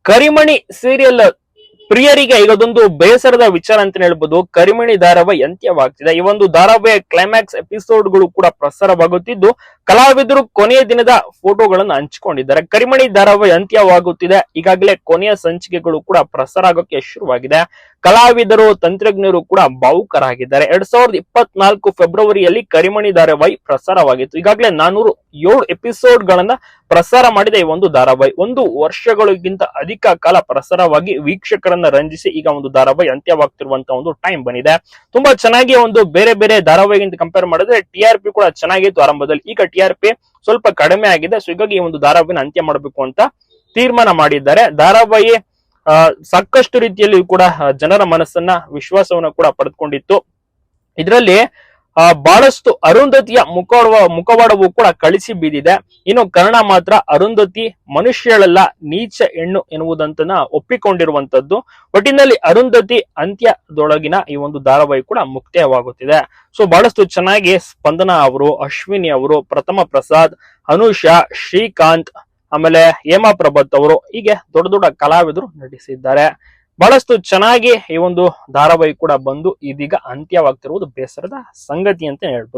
ಕರಿಮಣಿ serial ಪ್ರಿಯರಿಗೆ ಈಗ ಅದೊಂದು ಬೇಸರದ ವಿಚಾರ ಅಂತ ಹೇಳ್ಬೋದು. ಕರಿಮಣಿ ಧಾರಾವಾಹಿ ಅಂತ್ಯವಾಗ್ತಿದೆ. ಈ ಒಂದು ಧಾರಾವಾಹಿಯ ಕ್ಲೈಮ್ಯಾಕ್ಸ್ ಎಪಿಸೋಡ್ಗಳು ಕೂಡ ಪ್ರಸಾರವಾಗುತ್ತಿದ್ದು, ಕಲಾವಿದರು ಕೊನೆಯ ದಿನದ ಫೋಟೋಗಳನ್ನು ಹಂಚಿಕೊಂಡಿದ್ದಾರೆ. ಕರಿಮಣಿ ಧಾರಾವಾಹಿ ಅಂತ್ಯವಾಗುತ್ತಿದೆ. ಈಗಾಗಲೇ ಕೊನೆಯ ಸಂಚಿಕೆಗಳು ಕೂಡ ಪ್ರಸಾರ ಆಗೋಕೆ ಶುರುವಾಗಿದೆ. ಕಲಾವಿದರು, ತಂತ್ರಜ್ಞರು ಕೂಡ ಭಾವುಕರಾಗಿದ್ದಾರೆ. 2024 ಫೆಬ್ರವರಿಯಲ್ಲಿ ಕರಿಮಣಿ ಧಾರಾವಾಹಿ ಪ್ರಸಾರವಾಗಿತ್ತು. ಈಗಾಗಲೇ 407 ಎಪಿಸೋಡ್ ಗಳನ್ನ ಪ್ರಸಾರ ಮಾಡಿದ ಈ ಒಂದು ಧಾರಾವಾಹಿ 1 ವರ್ಷಗಳಿಗಿಂತ ಅಧಿಕ ಕಾಲ ಪ್ರಸಾರವಾಗಿ ವೀಕ್ಷಕರನ್ನ ರಂಜಿಸಿ ಈಗ ಒಂದು ಧಾರಾವಾಹಿ ಅಂತ್ಯವಾಗ್ತಿರುವಂತಹ ಒಂದು ಟೈಮ್ ಬಂದಿದೆ. ತುಂಬಾ ಚೆನ್ನಾಗಿ ಒಂದು ಬೇರೆ ಬೇರೆ ಧಾರಾವಾಹಿಗಿಂತ ಕಂಪೇರ್ ಮಾಡಿದ್ರೆ TRP ಕೂಡ ಚೆನ್ನಾಗಿತ್ತು ಆರಂಭದಲ್ಲಿ. ಈಗ TRP ಸ್ವಲ್ಪ ಕಡಿಮೆ ಆಗಿದೆ. ಸೊ ಹೀಗಾಗಿ ಈ ಒಂದು ಧಾರಾವಾಹಿನ ಅಂತ್ಯ ಮಾಡಬೇಕು ಅಂತ ತೀರ್ಮಾನ ಮಾಡಿದ್ದಾರೆ. ಧಾರಾವಾಹಿ ಸಾಕಷ್ಟು ರೀತಿಯಲ್ಲಿ ಕೂಡ ಜನರ ಮನಸ್ಸನ್ನ, ವಿಶ್ವಾಸವನ್ನ ಕೂಡ ಪಡೆದುಕೊಂಡಿತ್ತು. ಇದರಲ್ಲಿ ಬಹಳಷ್ಟು ಅರುಂಧತಿಯ ಮುಖವಾಡವು ಕೂಡ ಕಳಿಸಿ ಬೀದಿದೆ. ಇನ್ನು ಕರ್ಣ ಮಾತ್ರ ಅರುಂಧತಿ ಮನುಷ್ಯಳೆಲ್ಲ ನೀಚ ಹೆಣ್ಣು ಎನ್ನುವುದಂತನ ಒಪ್ಪಿಕೊಂಡಿರುವಂತದ್ದು. ಒಟ್ಟಿನಲ್ಲಿ ಅರುಂಧತಿ ಅಂತ್ಯದೊಳಗಿನ ಈ ಒಂದು ಧಾರಾವಾಹಿ ಕೂಡ ಮುಕ್ತಾಯವಾಗುತ್ತಿದೆ. ಸೊ ಬಹಳಷ್ಟು ಚೆನ್ನಾಗಿ ಸ್ಪಂದನಾ ಅವರು, ಅಶ್ವಿನಿ ಅವರು, ಪ್ರಥಮ ಪ್ರಸಾದ್, ಅನುಷಾ, ಶ್ರೀಕಾಂತ್, ಆಮೇಲೆ ಹೇಮಾ ಪ್ರಭತ್ ಅವರು, ಹೀಗೆ ದೊಡ್ಡ ದೊಡ್ಡ ಕಲಾವಿದರು ನಟಿಸಿದ್ದಾರೆ. ಬಹಳಷ್ಟು ಚೆನ್ನಾಗಿ ಈ ಒಂದು ಧಾರಾವಾಹಿ ಕೂಡ ಬಂದು ಇದೀಗ ಅಂತ್ಯವಾಗ್ತಿರುವುದು ಬೇಸರದ ಸಂಗತಿ ಅಂತ ಹೇಳ್ಬೋದು.